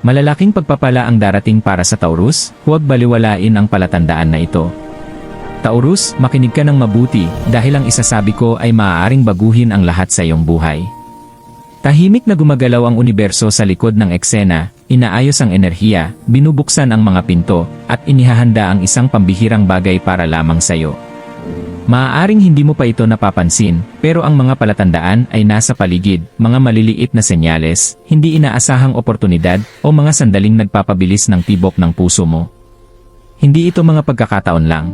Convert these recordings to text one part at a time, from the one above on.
Malalaking pagpapala ang darating para sa Taurus, huwag baliwalain ang palatandaan na ito. Taurus, makinig ka ng mabuti, dahil ang isasabi ko ay maaaring baguhin ang lahat sa iyong buhay. Tahimik na gumagalaw ang universo sa likod ng eksena, inaayos ang enerhiya, binubuksan ang mga pinto, at inihahanda ang isang pambihirang bagay para lamang sa iyo. Maaaring hindi mo pa ito napapansin, pero ang mga palatandaan ay nasa paligid, mga maliliit na senyales, hindi inaasahang oportunidad, o mga sandaling nagpapabilis ng tibok ng puso mo. Hindi ito mga pagkakataon lang.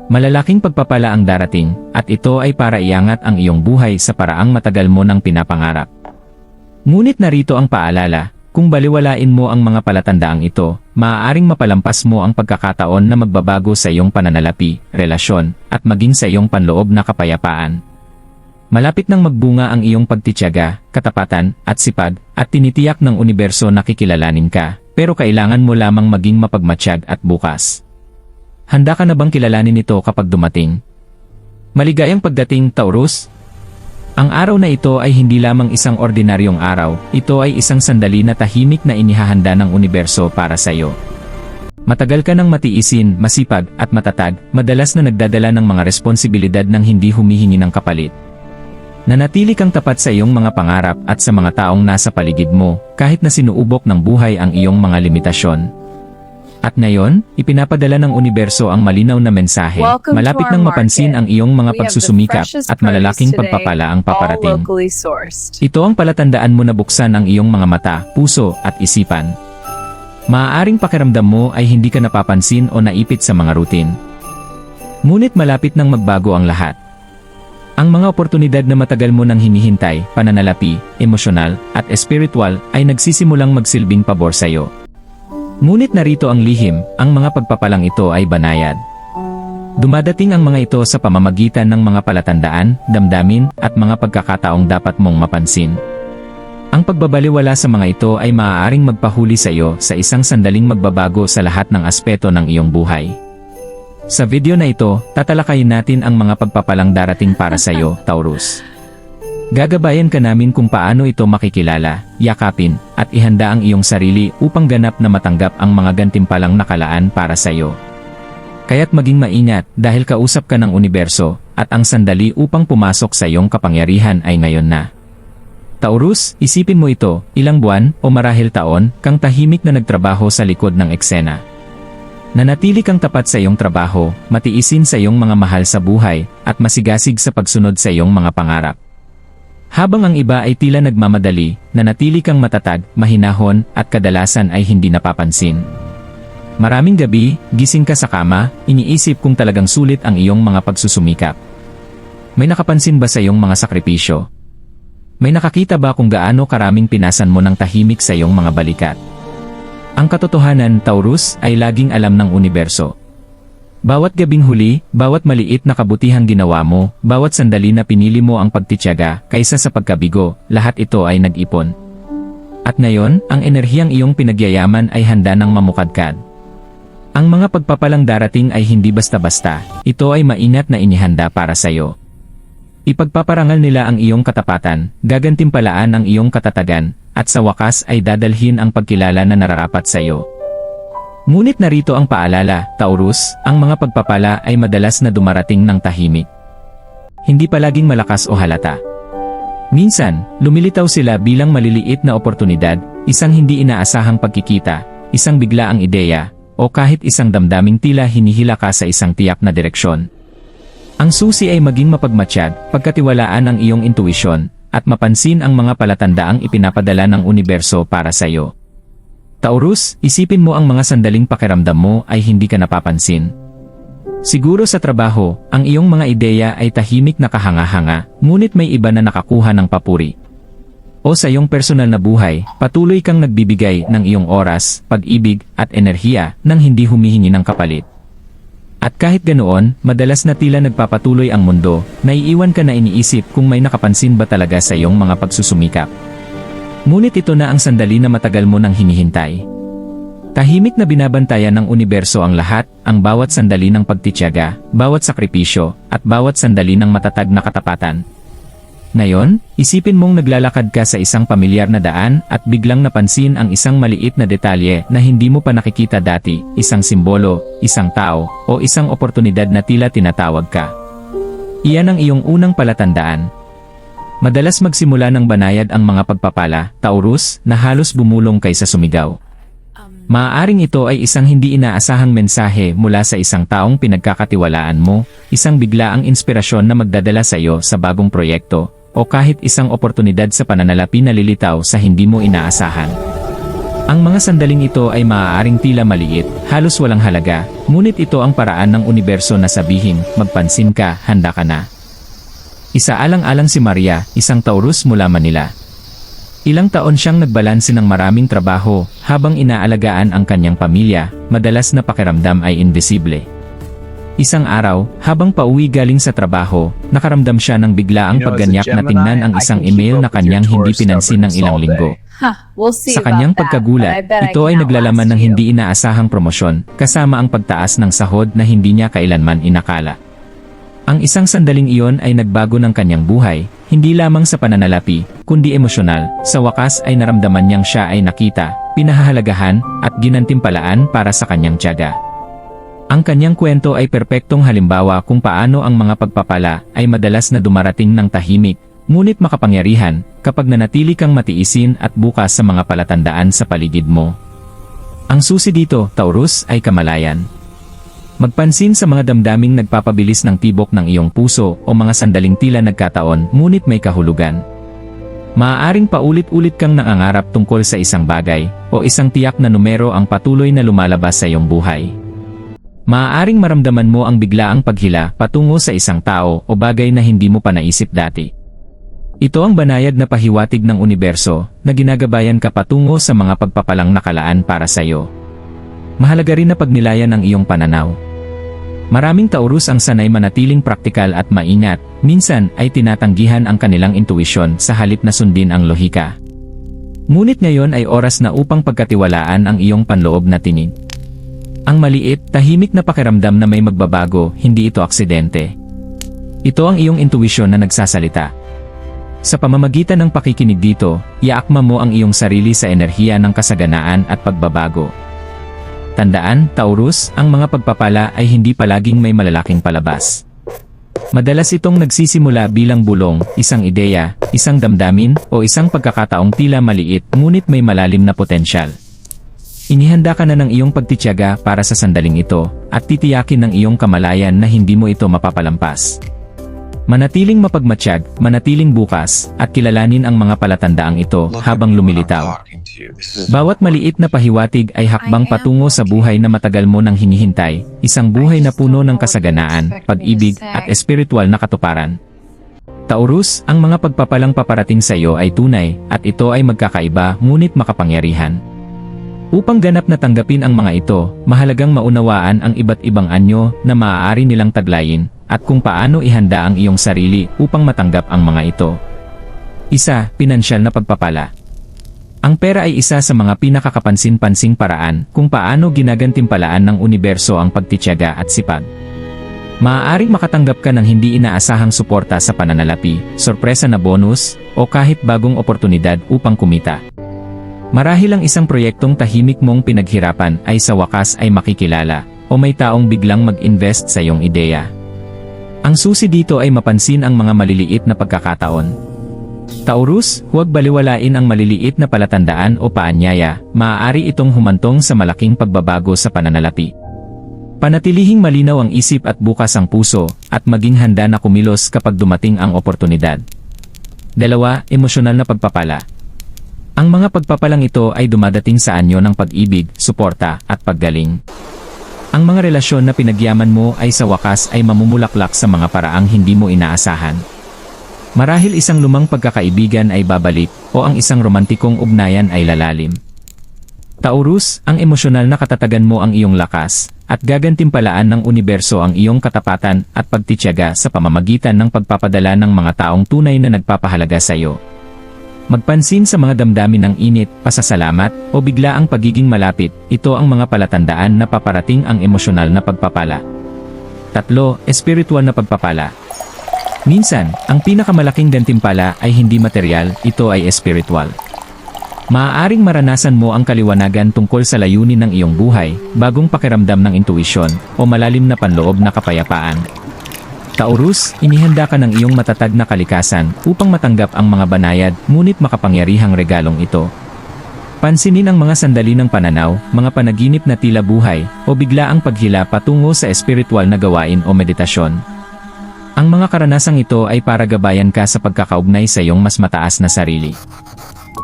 Malalaking pagpapala ang darating, at ito ay para iangat ang iyong buhay sa paraang matagal mo nang pinapangarap. Ngunit narito ang paalala, kung baliwalain mo ang mga palatandaang ito, maaaring mapalampas mo ang pagkakataon na magbabago sa iyong pananalapi, relasyon, at maging sa iyong panloob na kapayapaan. Malapit nang magbunga ang iyong pagtitiyaga, katapatan, at sipag, at tinitiyak ng universo na kikilalanin ka, pero kailangan mo lamang maging mapagmatsyag at bukas. Handa ka na bang kilalanin ito kapag dumating? Maligayang pagdating, Taurus! Ang araw na ito ay hindi lamang isang ordinaryong araw, ito ay isang sandali na tahimik na inihahanda ng universo para sa iyo. Matagal ka nang matiisin, masipag, at matatag, madalas na nagdadala ng mga responsibilidad ng hindi humihingi ng kapalit. Nanatili kang tapat sa iyong mga pangarap at sa mga taong nasa paligid mo, kahit na sinuubok ng buhay ang iyong mga limitasyon. At ngayon, ipinapadala ng universo ang malinaw na mensahe, malapit nang mapansin ang iyong mga pagsusumikap at malalaking pagpapala ang paparating. Ito ang palatandaan mo na buksan ang iyong mga mata, puso, at isipan. Maaaring pakiramdam mo ay hindi ka napapansin o naipit sa mga routine. Ngunit malapit nang magbago ang lahat. Ang mga oportunidad na matagal mo nang hinihintay, pananalapi, emosyonal, at espiritual ay nagsisimulang magsilbing pabor sa iyo. Ngunit narito ang lihim, ang mga pagpapalang ito ay banayad. Dumadating ang mga ito sa pamamagitan ng mga palatandaan, damdamin, at mga pagkakataong dapat mong mapansin. Ang pagbabaliwala sa mga ito ay maaaring magpahuli sa iyo sa isang sandaling magbabago sa lahat ng aspeto ng iyong buhay. Sa video na ito, tatalakayin natin ang mga pagpapalang darating para sa iyo, Taurus. Gagabayan ka namin kung paano ito makikilala, yakapin, at ihanda ang iyong sarili upang ganap na matanggap ang mga gantimpalang nakalaan para sa iyo. Kaya't maging maingat dahil kausap ka ng universo, at ang sandali upang pumasok sa iyong kapangyarihan ay ngayon na. Taurus, isipin mo ito, ilang buwan o marahil taon kang tahimik na nagtrabaho sa likod ng eksena. Nanatili kang tapat sa iyong trabaho, matiisin sa iyong mga mahal sa buhay, at masigasig sa pagsunod sa iyong mga pangarap. Habang ang iba ay tila nagmamadali, nanatili kang matatag, mahinahon, at kadalasan ay hindi napapansin. Maraming gabi, gising ka sa kama, iniisip kung talagang sulit ang iyong mga pagsusumikap. May nakapansin ba sa iyong mga sakripisyo? May nakakita ba kung gaano karaming pinasan mo ng tahimik sa iyong mga balikat? Ang katotohanan, Taurus, ay laging alam ng universo. Bawat gabing huli, bawat maliit na kabutihang ginawa mo, bawat sandali na pinili mo ang pagtitiyaga kaysa sa pagkabigo, lahat ito ay nag-ipon. At ngayon, ang enerhiyang iyong pinagyayaman ay handa ng mamukadkad. Ang mga pagpapalang darating ay hindi basta-basta, ito ay maingat na inihanda para sa iyo. Ipagpaparangal nila ang iyong katapatan, gagantimpalaan ang iyong katatagan, at sa wakas ay dadalhin ang pagkilala na nararapat sa iyo. Ngunit narito ang paalala, Taurus, ang mga pagpapala ay madalas na dumarating ng tahimik. Hindi palaging malakas o halata. Minsan, lumilitaw sila bilang maliliit na oportunidad, isang hindi inaasahang pagkikita, isang biglaang ideya, o kahit isang damdaming tila hinihila ka sa isang tiyak na direksyon. Ang susi ay maging mapagmatsyag, pagkatiwalaan ang iyong intuisyon, at mapansin ang mga palatandaang ipinapadala ng universo para sa iyo. Taurus, isipin mo ang mga sandaling pakiramdam mo ay hindi ka napapansin. Siguro sa trabaho, ang iyong mga ideya ay tahimik na kahanga-hanga, ngunit may iba na nakakuha ng papuri. O sa iyong personal na buhay, patuloy kang nagbibigay ng iyong oras, pag-ibig, at enerhiya nang hindi humihingi ng kapalit. At kahit ganoon, madalas na tila nagpapatuloy ang mundo, naiiwan ka na iniisip kung may nakapansin ba talaga sa iyong mga pagsusumikap. Ngunit ito na ang sandali na matagal mo nang hinihintay. Tahimik na binabantayan ng universo ang lahat, ang bawat sandali ng pagtitiyaga, bawat sakripisyo, at bawat sandali ng matatag na katapatan. Ngayon, isipin mong naglalakad ka sa isang pamilyar na daan at biglang napansin ang isang maliit na detalye na hindi mo pa nakikita dati, isang simbolo, isang tao, o isang oportunidad na tila tinatawag ka. Iyan ang iyong unang palatandaan. Madalas magsimula ng banayad ang mga pagpapala, Taurus, na halos bumulong kaysa sumigaw. Maaaring ito ay isang hindi inaasahang mensahe mula sa isang taong pinagkakatiwalaan mo, isang biglaang inspirasyon na magdadala sa iyo sa bagong proyekto, o kahit isang oportunidad sa pananalapi na lilitaw sa hindi mo inaasahan. Ang mga sandaling ito ay maaaring tila maliit, halos walang halaga, ngunit ito ang paraan ng universo na sabihin, magpansin ka, handa ka na. Isaalang-alang si Maria, isang Taurus mula Manila. Ilang taon siyang nagbalanse ng maraming trabaho, habang inaalagaan ang kanyang pamilya, madalas na pakiramdam ay invisible. Isang araw, habang pauwi galing sa trabaho, nakaramdam siya ng biglaang pagganyak na tingnan ang isang email na kanyang hindi pinansin ng ilang linggo. Sa kanyang pagkagulat, ito ay naglalaman ng hindi inaasahang promosyon, kasama ang pagtaas ng sahod na hindi niya kailanman inakala. Ang isang sandaling iyon ay nagbago ng kanyang buhay, hindi lamang sa pananalapi, kundi emosyonal. Sa wakas ay naramdaman niyang siya ay nakita, pinahahalagahan, at ginantimpalaan para sa kanyang tiyaga. Ang kanyang kwento ay perpektong halimbawa kung paano ang mga pagpapala ay madalas na dumarating ng tahimik, ngunit makapangyarihan, kapag nanatili kang matiisin at bukas sa mga palatandaan sa paligid mo. Ang susi dito, Taurus, ay kamalayan. Magpansin sa mga damdaming nagpapabilis ng tibok ng iyong puso o mga sandaling tila nagkataon ngunit may kahulugan. Maaaring paulit-ulit kang nangangarap tungkol sa isang bagay o isang tiyak na numero ang patuloy na lumalabas sa iyong buhay. Maaaring maramdaman mo ang biglaang paghila patungo sa isang tao o bagay na hindi mo pa naisip dati. Ito ang banayad na pahiwatig ng universo na ginagabayan ka patungo sa mga pagpapalang nakalaan para sa iyo. Mahalaga rin na pagnilayan ang iyong pananaw. Maraming Taurus ang sanay manatiling praktikal at maingat, minsan ay tinatanggihan ang kanilang intuisyon sa halip na sundin ang lohika. Ngunit ngayon ay oras na upang pagkatiwalaan ang iyong panloob na tinig. Ang maliit, tahimik na pakiramdam na may magbabago, hindi ito aksidente. Ito ang iyong intuisyon na nagsasalita. Sa pamamagitan ng pakikinig dito, iaakma mo ang iyong sarili sa enerhiya ng kasaganaan at pagbabago. Tandaan, Taurus, ang mga pagpapala ay hindi palaging may malalaking palabas. Madalas itong nagsisimula bilang bulong, isang ideya, isang damdamin, o isang pagkakataong tila maliit ngunit may malalim na potensyal. Inihanda ka na ng iyong pagtitiyaga para sa sandaling ito, at titiyakin ng iyong kamalayan na hindi mo ito mapapalampas. Manatiling mapagmatsyag, manatiling bukas, at kilalanin ang mga palatandaang ito habang lumilitaw. Bawat maliit na pahiwatig ay hakbang patungo sa buhay na matagal mo nang hinihintay, isang buhay na puno ng kasaganaan, pag-ibig, at espiritual na katuparan. Taurus, ang mga pagpapalang paparating sa iyo ay tunay, at ito ay magkakaiba ngunit makapangyarihan. Upang ganap na tanggapin ang mga ito, mahalagang maunawaan ang iba't ibang anyo na maaari nilang taglayin, at kung paano ihanda ang iyong sarili upang matanggap ang mga ito. Isa, pinansyal na pagpapala. Ang pera ay isa sa mga pinakakapansin-pansing paraan kung paano ginagantimpalaan ng universo ang pagtitiyaga at sipag. Maaaring makatanggap ka ng hindi inaasahang suporta sa pananalapi, sorpresa na bonus, o kahit bagong oportunidad upang kumita. Marahil ang isang proyektong tahimik mong pinaghirapan ay sa wakas ay makikilala, o may taong biglang mag-invest sa iyong ideya. Ang susi dito ay mapansin ang mga maliliit na pagkakataon. Taurus, huwag baliwalain ang maliliit na palatandaan o paanyaya, maaari itong humantong sa malaking pagbabago sa pananalapi. Panatilihing malinaw ang isip at bukas ang puso, at maging handa na kumilos kapag dumating ang oportunidad. 2. Emosyonal na pagpapala. Ang mga pagpapalang ito ay dumadating sa anyo ng pag-ibig, suporta, at paggaling. Ang mga relasyon na pinagyaman mo ay sa wakas ay mamumulaklak sa mga paraang hindi mo inaasahan. Marahil isang lumang pagkakaibigan ay babalik, o ang isang romantikong ugnayan ay lalalim. Taurus, ang emosyonal na katatagan mo ang iyong lakas, at gagantimpalaan ng universo ang iyong katapatan at pagtitiyaga sa pamamagitan ng pagpapadala ng mga taong tunay na nagpapahalaga sa iyo. Magpansin sa mga damdamin ng init, pasasalamat, o biglaang pagiging malapit, ito ang mga palatandaan na paparating ang emosyonal na pagpapala. 3. Espiritual na pagpapala. Minsan, ang pinakamalaking gantimpala ay hindi material, ito ay espiritual. Maaaring maranasan mo ang kaliwanagan tungkol sa layunin ng iyong buhay, bagong pakiramdam ng intuisyon, o malalim na panloob na kapayapaan. Taurus, inihanda ka ng iyong matatag na kalikasan upang matanggap ang mga banayad, ngunit makapangyarihang regalong ito. Pansinin ang mga sandali ng pananaw, mga panaginip na tila buhay, o biglaang paghila patungo sa espiritual na gawain o meditasyon. Ang mga karanasang ito ay para gabayan ka sa pagkakaugnay sa iyong mas mataas na sarili.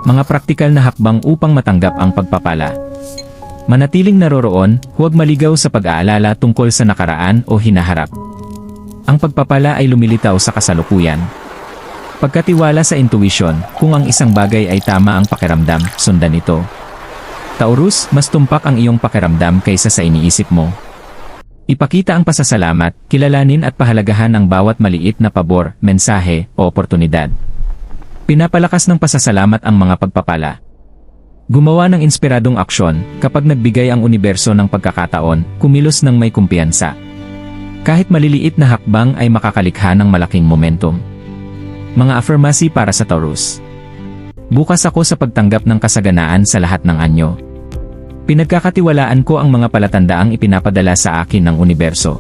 Mga praktikal na hakbang upang matanggap ang pagpapala. Manatiling naroroon, huwag maligaw sa pag-aalala tungkol sa nakaraan o hinaharap. Ang pagpapala ay lumilitaw sa kasalukuyan. Pagkatiwala sa intuition, kung ang isang bagay ay tama ang pakiramdam, sundan ito. Taurus, mas tumpak ang iyong pakiramdam kaysa sa iniisip mo. Ipakita ang pasasalamat, kilalanin at pahalagahan ang bawat maliit na pabor, mensahe, o oportunidad. Pinapalakas ng pasasalamat ang mga pagpapala. Gumawa ng inspiradong aksyon, kapag nagbigay ang universo ng pagkakataon, kumilos ng may kumpiyansa. Kahit maliliit na hakbang ay makakalikha ng malaking momentum. Mga affirmasi para sa Taurus. Bukas ako sa pagtanggap ng kasaganaan sa lahat ng anyo. Pinagkakatiwalaan ko ang mga palatandaang ipinapadala sa akin ng universo.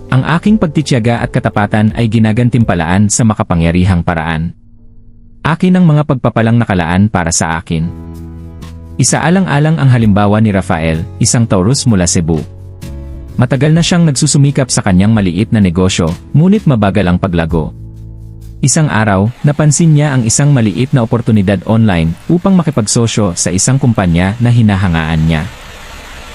Ang aking pagtitiyaga at katapatan ay ginagantimpalaan sa makapangyarihang paraan. Akin ang mga pagpapalang nakalaan para sa akin. Isaalang-alang ang halimbawa ni Rafael, isang Taurus mula Cebu. Matagal na siyang nagsusumikap sa kanyang maliit na negosyo, ngunit mabagal ang paglago. Isang araw, napansin niya ang isang maliit na oportunidad online upang makipagsosyo sa isang kumpanya na hinahangaan niya.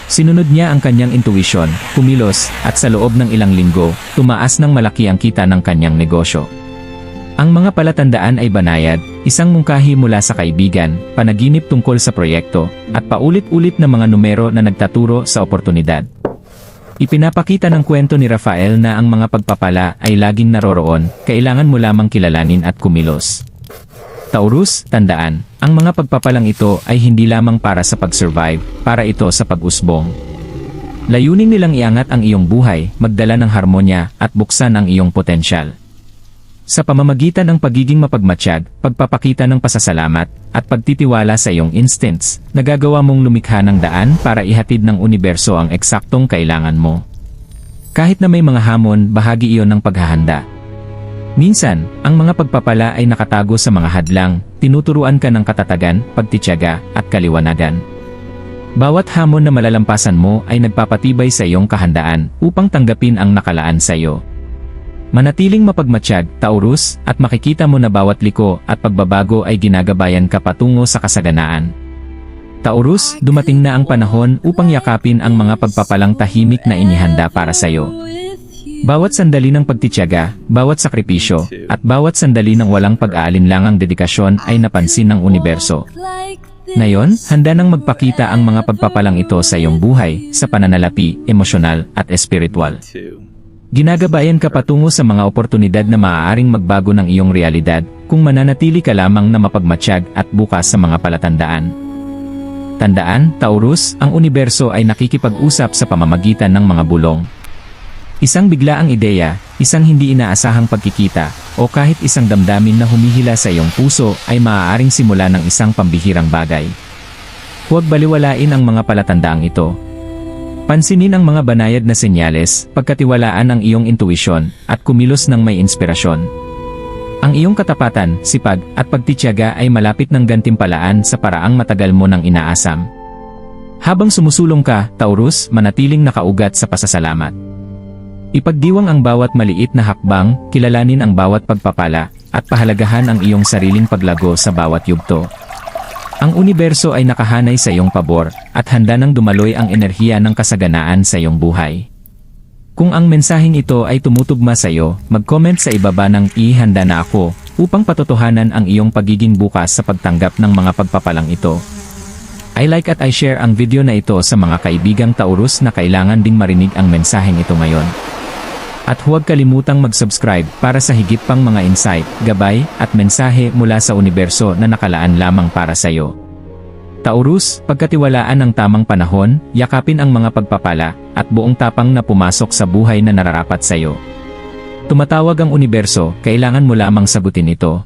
Sinunod niya ang kanyang intuisyon, kumilos, at sa loob ng ilang linggo, tumaas ng malaki ang kita ng kanyang negosyo. Ang mga palatandaan ay banayad, isang mungkahi mula sa kaibigan, panaginip tungkol sa proyekto, at paulit-ulit na mga numero na nagtaturo sa oportunidad. Ipinapakita ng kwento ni Rafael na ang mga pagpapala ay laging naroroon, kailangan mo lamang kilalanin at kumilos. Taurus, tandaan, ang mga pagpapalang ito ay hindi lamang para sa pag-survive, para ito sa pag-usbong. Layunin nilang iangat ang iyong buhay, magdala ng harmonya, at buksan ang iyong potensyal. Sa pamamagitan ng pagiging mapagmatsyag, pagpapakita ng pasasalamat, at pagtitiwala sa iyong instincts, nagagawa mong lumikha ng daan para ihatid ng universo ang eksaktong kailangan mo. Kahit na may mga hamon, bahagi iyon ng paghahanda. Minsan, ang mga pagpapala ay nakatago sa mga hadlang, tinuturuan ka ng katatagan, pagtitiyaga, at kaliwanagan. Bawat hamon na malalampasan mo ay nagpapatibay sa iyong kahandaan upang tanggapin ang nakalaan sa iyo. Manatiling mapagmatsyag, Taurus, at makikita mo na bawat liko at pagbabago ay ginagabayan ka patungo sa kasaganaan. Taurus, dumating na ang panahon upang yakapin ang mga pagpapalang tahimik na inihanda para sa iyo. Bawat sandali ng pagtitiyaga, bawat sakripisyo, at bawat sandali ng walang pag-aalinlangang dedikasyon ay napansin ng universo. Ngayon, handa nang magpakita ang mga pagpapalang ito sa iyong buhay, sa pananalapi, emosyonal, at espiritual. Ginagabayan ka patungo sa mga oportunidad na maaaring magbago ng iyong realidad kung mananatili ka lamang na mapagmatsyag at bukas sa mga palatandaan. Tandaan, Taurus, ang universo ay nakikipag-usap sa pamamagitan ng mga bulong. Isang biglaang ideya, isang hindi inaasahang pagkikita, o kahit isang damdamin na humihila sa iyong puso ay maaaring simula ng isang pambihirang bagay. Huwag baliwalain ang mga palatandaang ito. Pansinin ang mga banayad na senyales, pagkatiwalaan ang iyong intuisyon, at kumilos ng may inspirasyon. Ang iyong katapatan, sipag, at pagtitiyaga ay malapit ng gantimpalaan sa paraang matagal mo nang inaasam. Habang sumusulong ka, Taurus, manatiling nakaugat sa pasasalamat. Ipagdiwang ang bawat maliit na hakbang, kilalanin ang bawat pagpapala, at pahalagahan ang iyong sariling paglago sa bawat yugto. Ang universo ay nakahanay sa iyong pabor, at handa nang dumaloy ang enerhiya ng kasaganaan sa iyong buhay. Kung ang mensaheng ito ay tumutugma sa iyo, mag-comment sa ibaba ng "Ihanda na ako" upang patotohanan ang iyong pagiging bukas sa pagtanggap ng mga pagpapalang ito. I like at I share ang video na ito sa mga kaibigang Taurus na kailangan ding marinig ang mensaheng ito ngayon. At huwag kalimutang mag-subscribe para sa higit pang mga insight, gabay, at mensahe mula sa universo na nakalaan lamang para sa iyo. Taurus, pagkatiwalaan ang tamang panahon, yakapin ang mga pagpapala, at buong tapang na pumasok sa buhay na nararapat sa iyo. tumatawag ang universo, kailangan mo lamang sagutin ito.